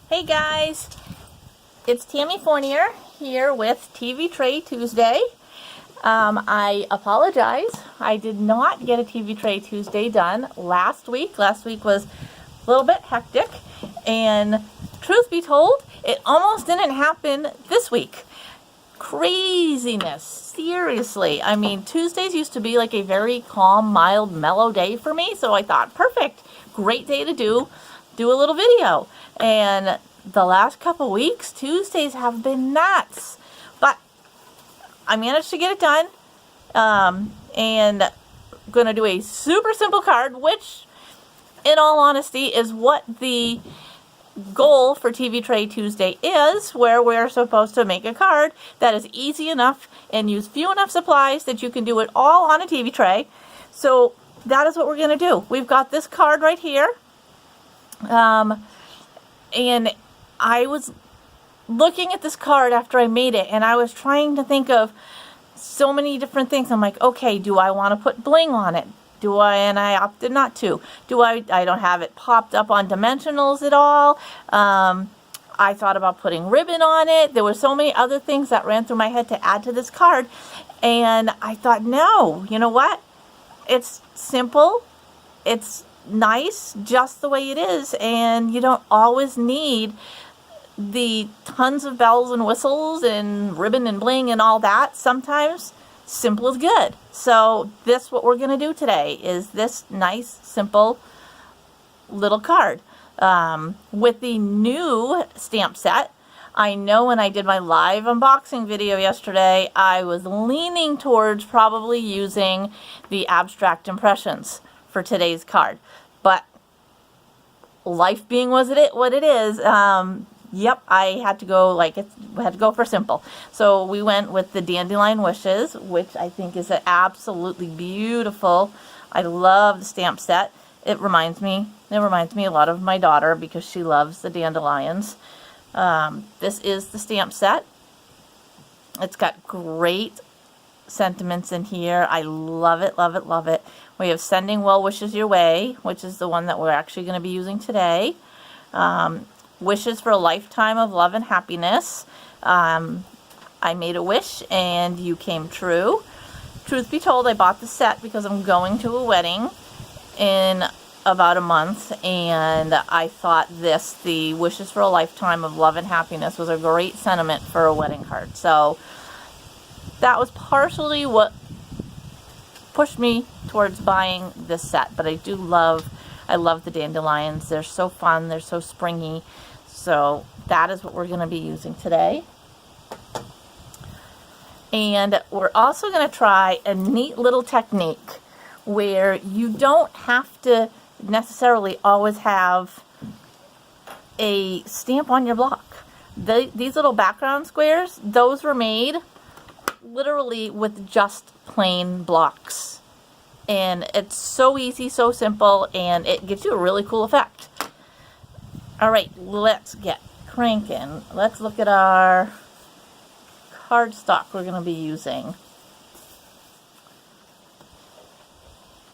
Hey guys, it's Tammy Fournier here with TV Tray Tuesday. I apologize. I did not get a TV Tray Tuesday done last week. Last week was a little bit hectic, and truth be told, it almost didn't happen this week. Craziness, seriously. I mean, Tuesdays used to be like a very calm, mild, mellow day for me, so I thought, perfect, great day to do a little video. And the last couple weeks, Tuesdays have been nuts, but I managed to get it done. And I'm gonna do a super simple card, which in all honesty is what the goal for TV Tray Tuesday is, where we're supposed to make a card that is easy enough and use few enough supplies that you can do it all on a TV tray. So that is what we're gonna do. We've got this card right here. And I was looking at this card after I made it, and I was trying to think of so many different things. I'm like, okay, do I want to put bling on it? And I opted not to. I don't have it popped up on dimensionals at all. I thought about putting ribbon on it. There were so many other things that ran through my head to add to this card, and I thought, no, you know what? It's simple. It's nice just the way it is, and you don't always need the tons of bells and whistles and ribbon and bling and all that. Sometimes simple is good. So this, what we're going to do today, is this nice simple little card with the new stamp set. I know when I did my live unboxing video yesterday, I was leaning towards probably using the abstract impressions for today's card, but life being what it is, yep, I had to go for simple. So we went with the Dandelion Wishes, which I think is absolutely beautiful. I love the stamp set. It reminds me a lot of my daughter because she loves the dandelions. This is the stamp set. It's got great sentiments in here. I love it, love it, love it. We have Sending Well Wishes Your Way, which is the one that we're actually going to be using today. Wishes for a lifetime of love and happiness. I made a wish and you came true. Truth be told, I bought the set because I'm going to a wedding in about a month, and I thought the Wishes for a Lifetime of Love and Happiness was a great sentiment for a wedding card. So that was partially what pushed me towards buying this set, but I love the dandelions. They're so fun, they're so springy. So that is what we're going to be using today. And we're also going to try a neat little technique where you don't have to necessarily always have a stamp on your block. These little background squares, those were made literally with just plain blocks, and it's so easy, so simple, and it gives you a really cool effect. All right, let's get cranking. Let's look at our cardstock we're going to be using.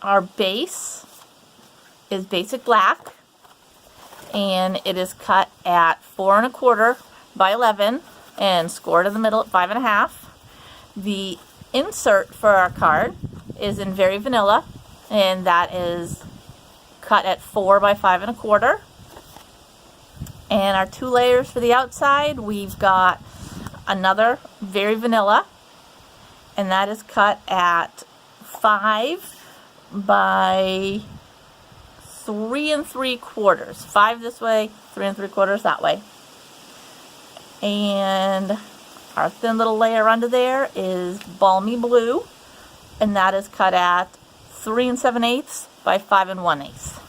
Our base is basic black, and it is cut at 4 1/4 by 11 and scored in the middle at 5 1/2. The insert for our card is in Very Vanilla, and that is cut at 4 by 5 1/4. And our 2 layers for the outside, we've got another Very Vanilla, and that is cut at 5 by 3 3/4. 5 this way, 3 3/4 that way. And our thin little layer under there is Balmy Blue, and that is cut at 3 7/8 by 5 1/8.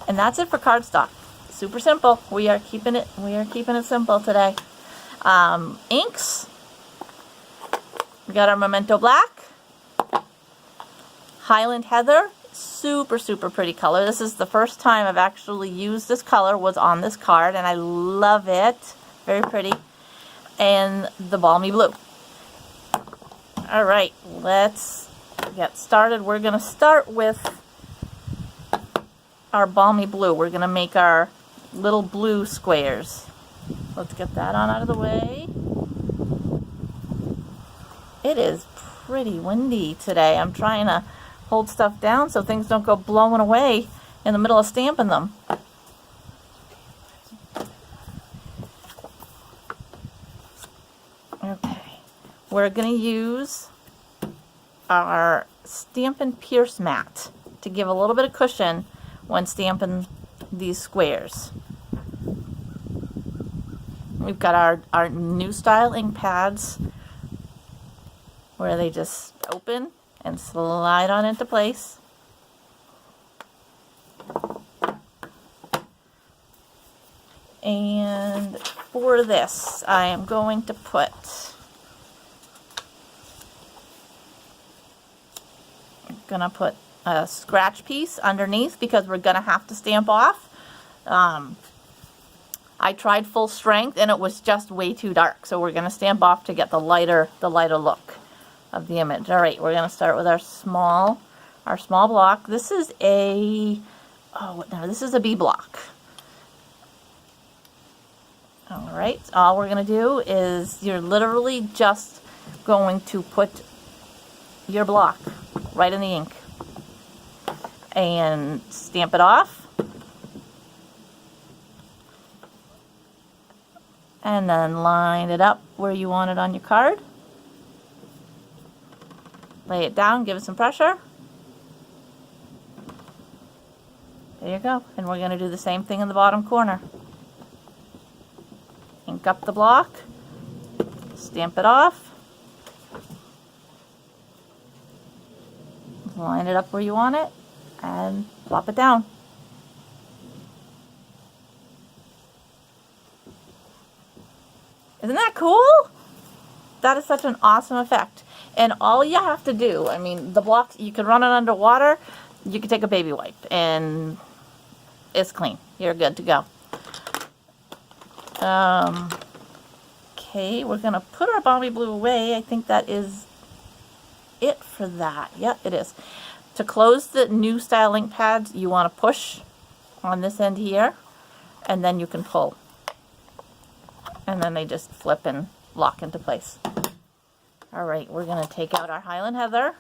And that's it for cardstock. Super simple. We are keeping it simple today. Inks. We got our Memento Black, Highland Heather, super pretty color. This is the first time I've actually used this color, was on this card, and I love it. Very pretty. And the Balmy Blue. All right, let's get started. We're going to start with our Balmy Blue. We're going to make our little blue squares. Let's get that on out of the way. It is pretty windy today. I'm trying to hold stuff down so things don't go blowing away in the middle of stamping them. Okay, we're going to use our Stampin' Pierce mat to give a little bit of cushion when stamping these squares. We've got our new style ink pads where they just open and slide on into place. And for this, I am going to put a scratch piece underneath because we're gonna have to stamp off. I tried full strength and it was just way too dark, so we're gonna stamp off to get the lighter look of the image. All right, we're gonna start with our small block. This is this is a B block. All right, all we're gonna do is you're literally just going to put your block right in the ink and stamp it off, and then line it up where you want it on your card. Lay it down, give it some pressure. There you go. And we're going to do the same thing in the bottom corner. Ink up the block, stamp it off, line it up where you want it, and plop it down. Isn't that cool? That is such an awesome effect. And all you have to do, I mean, the blocks, you can run it under water, you can take a baby wipe, and it's clean. You're good to go. Okay, we're going to put our Balmy Blue away. I think that is it for that. Yep, it is. To close the new style ink pads, you want to push on this end here, and then you can pull. And then they just flip and lock into place. All right, we're going to take out our Highland Heather.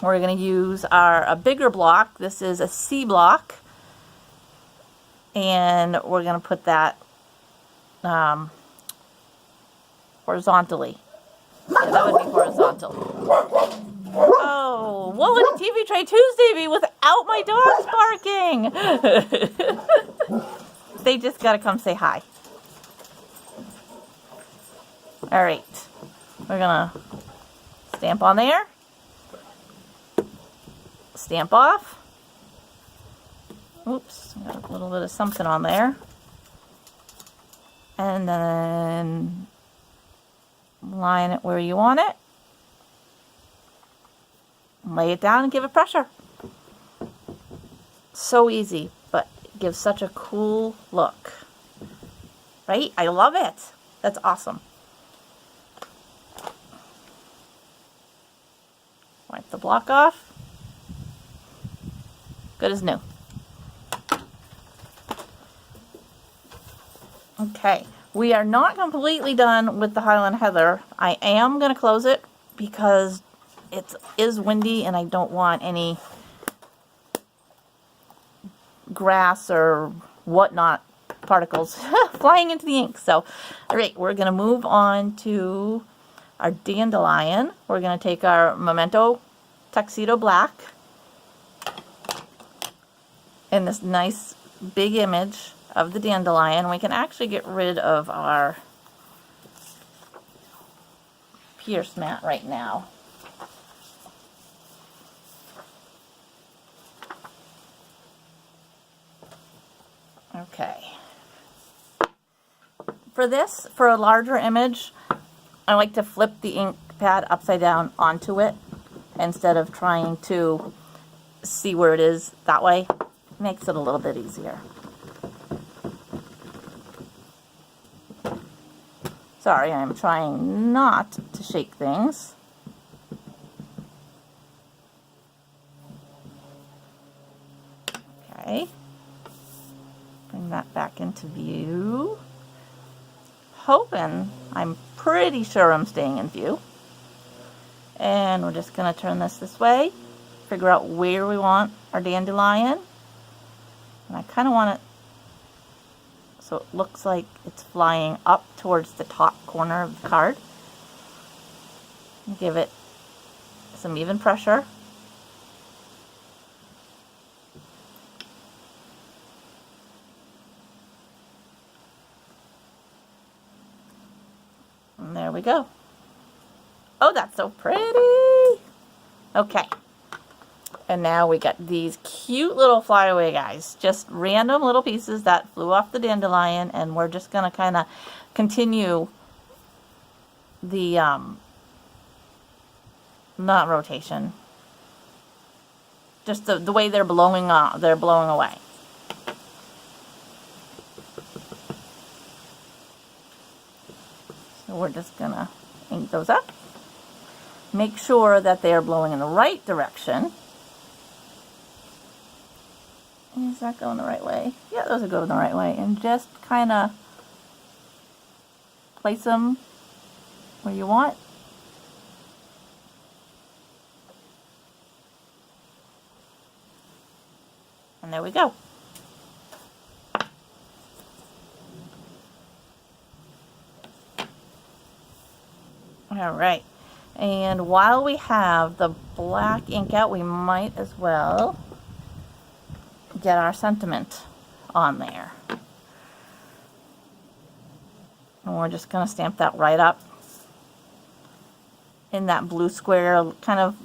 We're going to use a bigger block. This is a C block. And we're going to put that horizontally. Yeah, that would be horizontal. Oh, what would a TV Tray Tuesday be without my dogs barking? They just got to come say hi. All right, we're going to stamp on there. Stamp off. Oops, got a little bit of something on there. And then line it where you want it. Lay it down and give it pressure. So easy, but it gives such a cool look. Right? I love it. That's awesome. Wipe the block off. Good as new. Okay, we are not completely done with the Highland Heather. I am going to close it because it is windy and I don't want any grass or whatnot particles flying into the ink. So, all right, we're going to move on to our Dandelion. We're going to take our Memento Tuxedo Black in this nice big image of the Dandelion. We can actually get rid of our Pierce mat right now. Okay. For this, for a larger image, I like to flip the ink pad upside down onto it instead of trying to see where it is that way. Makes it a little bit easier. Sorry, I'm trying not to shake things. Okay. Bring that back into view. I'm pretty sure I'm staying in view. And we're just going to turn this way, figure out where we want our dandelion. And I kind of want it so it looks like it's flying up towards the top corner of the card. Give it some even pressure. And there we go. Oh, that's so pretty. Okay. And now we got these cute little flyaway guys. Just random little pieces that flew off the dandelion, and we're just going to kind of continue the, not rotation, just the way they're blowing away. So we're just going to ink those up. Make sure that they are blowing in the right direction. Is that going the right way? Yeah, those are going the right way. And just kind of place them where you want. And there we go. All right. And while we have the black ink out, we might as well get our sentiment on there. And we're just going to stamp that right up in that blue square, kind of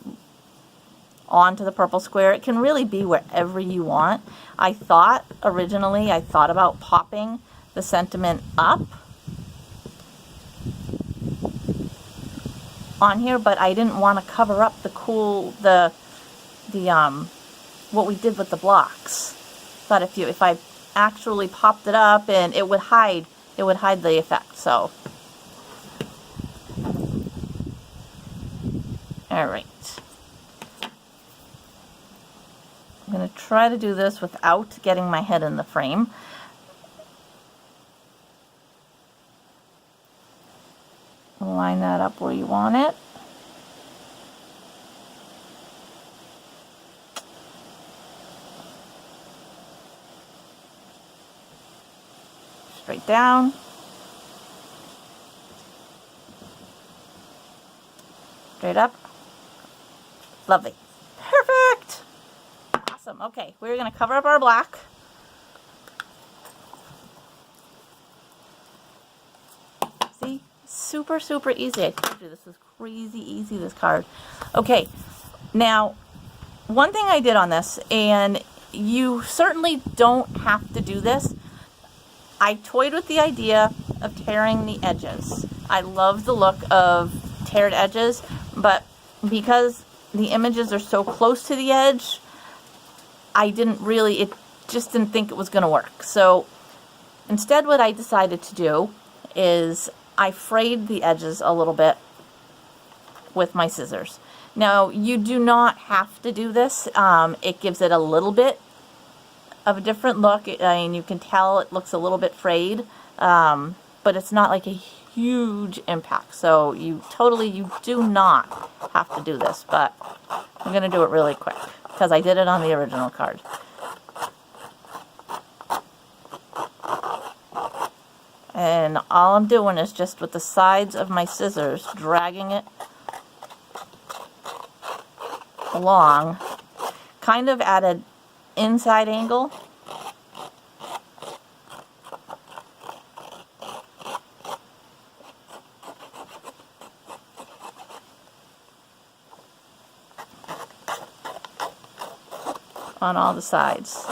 onto the purple square. It can really be wherever you want. Originally I thought about popping the sentiment up on here, but I didn't want to cover up what we did with the blocks. But if I actually popped it up, and it would hide the effect. So, all right. I'm going to try to do this without getting my head in the frame. Line that up where you want it. Straight down. Straight up. Lovely. Perfect. Awesome. Okay, we're going to cover up our black. See? Super, super easy. I told you this is crazy easy, this card. Okay, now, one thing I did on this, and you certainly don't have to do this, I toyed with the idea of tearing the edges. I love the look of teared edges, but because the images are so close to the edge, it just didn't think it was going to work. So instead what I decided to do is I frayed the edges a little bit with my scissors. Now, you do not have to do this. It gives it a little bit of a different look. I mean, you can tell it looks a little bit frayed, but it's not like a huge impact. So you do not have to do this, but I'm going to do it really quick because I did it on the original card. And all I'm doing is just with the sides of my scissors, dragging it along, kind of at an inside angle. On all the sides.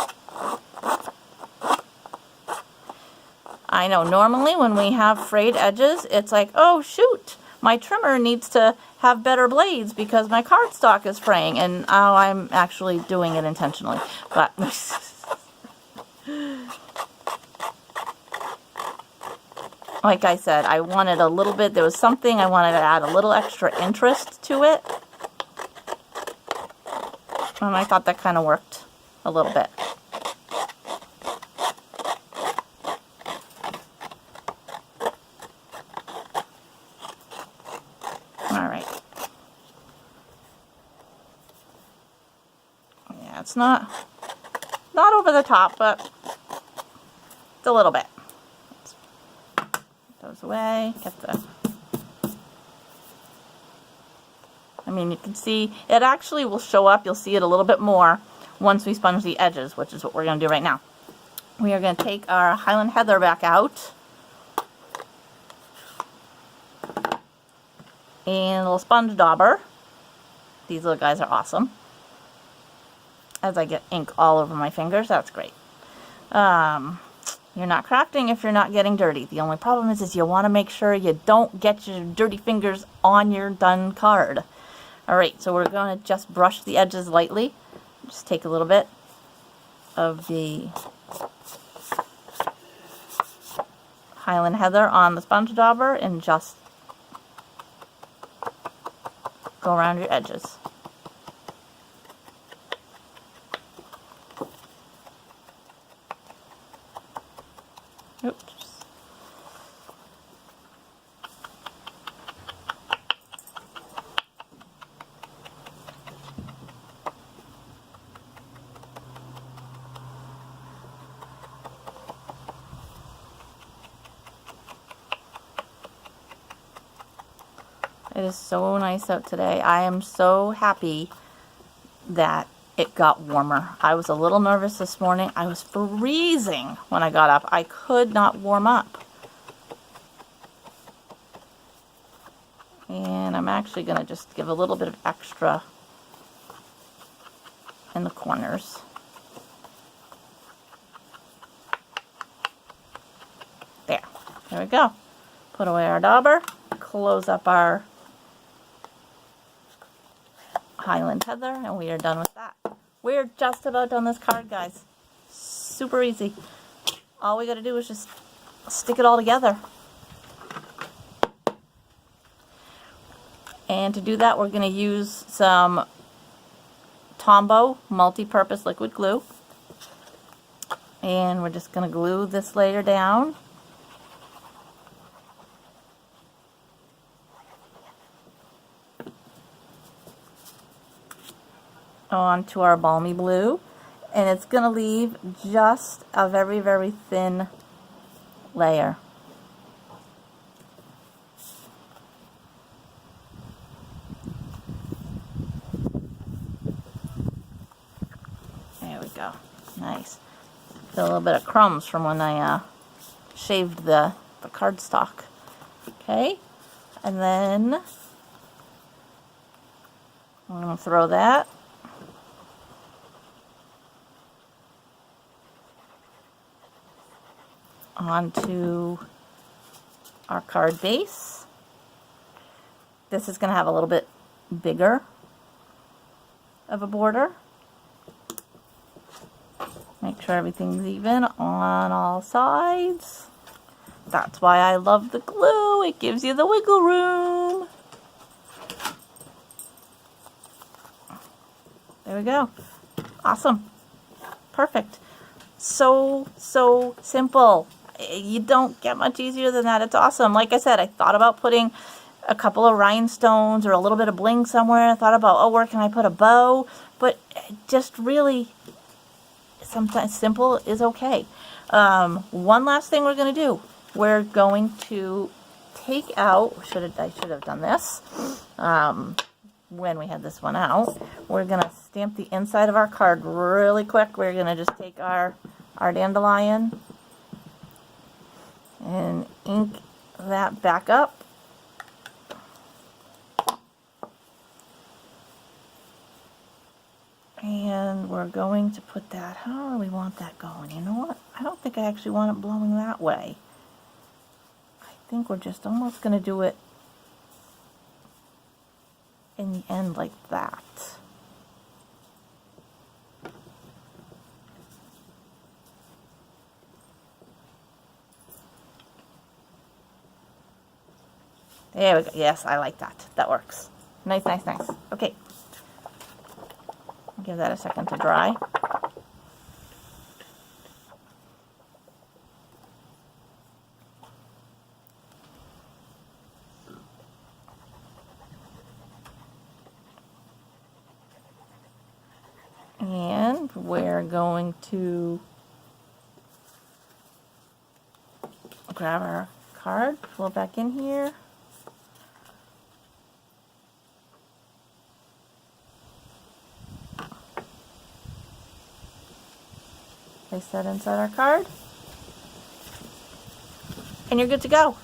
I know normally when we have frayed edges, it's like, oh shoot, my trimmer needs to have better blades because my cardstock is fraying, and oh, I'm actually doing it intentionally. But like I said, I wanted a little bit, there was something I wanted to add a little extra interest to it. And I thought that kind of worked a little bit. It's not over the top, but it's a little bit. Put those away. Get the. I mean, you can see it actually will show up. You'll see it a little bit more once we sponge the edges, which is what we're going to do right now. We are going to take our Highland Heather back out. And a little sponge dauber. These little guys are awesome. As I get ink all over my fingers, that's great. You're not crafting if you're not getting dirty. The only problem is you want to make sure you don't get your dirty fingers on your done card. Alright, so we're going to just brush the edges lightly. Just take a little bit of the Highland Heather on the sponge dauber and just go around your edges. Oops. It is so nice out today. I am so happy that it got warmer. I was a little nervous this morning. I was freezing when I got up. I could not warm up. And I'm actually going to just give a little bit of extra in the corners. There we go. Put away our dauber. Close up our Highland Heather, and we are done with that. We're just about done this card, guys. Super easy. All we got to do is just stick it all together. And to do that, we're going to use some Tombow multi-purpose liquid glue. And we're just going to glue this layer down. Onto our balmy blue, and it's going to leave just a very, very thin layer. There we go. Nice. Got a little bit of crumbs from when I shaved the cardstock. Okay, and then I'm going to throw that onto our card base. This is going to have a little bit bigger of a border. Make sure everything's even on all sides. That's why I love the glue. It gives you the wiggle room. There we go. Awesome. Perfect. So simple. You don't get much easier than that. It's awesome. Like I said, I thought about putting a couple of rhinestones or a little bit of bling somewhere. I thought about, oh, where can I put a bow? But just really, sometimes simple is okay. One last thing we're going to do. We're going to take out, I should have done this when we had this one out. We're going to stamp the inside of our card really quick. We're going to just take our dandelion and ink that back up. And we're going to put that, how do we want that going? You know what? I don't think I actually want it blowing that way. I think we're just almost going to do it in the end like that. There we go. Yes, I like that. That works. Nice, nice, nice. Okay. Give that a second to dry. And we're going to grab our card, pull it back in here. Place that inside our card. And you're good to go.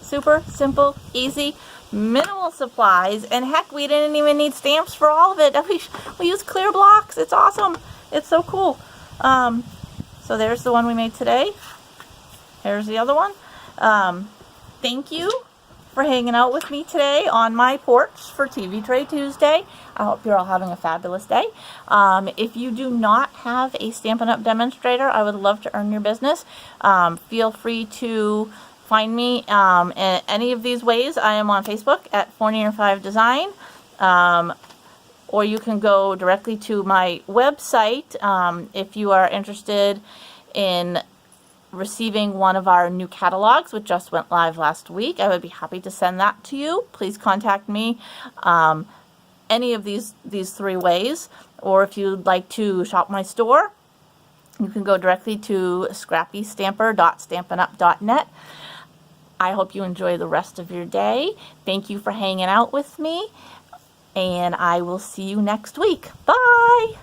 Super simple, easy, minimal supplies, and heck, we didn't even need stamps for all of it. We use clear blocks. It's awesome. It's so cool. So there's the one we made today. Here's the other one. Thank you for hanging out with me today on my porch for TV Tray Tuesday. I hope you're all having a fabulous day. If you do not have a Stampin' Up! Demonstrator, I would love to earn your business. Feel free to find me in any of these ways. I am on Facebook at 405 Design. Or you can go directly to my website if you are interested in receiving one of our new catalogs, which just went live last week. I would be happy to send that to you. Please contact me any of these three ways. Or if you'd like to shop my store, you can go directly to scrappystamper.stampinup.net. I hope you enjoy the rest of your day. Thank you for hanging out with me, and I will see you next week. Bye!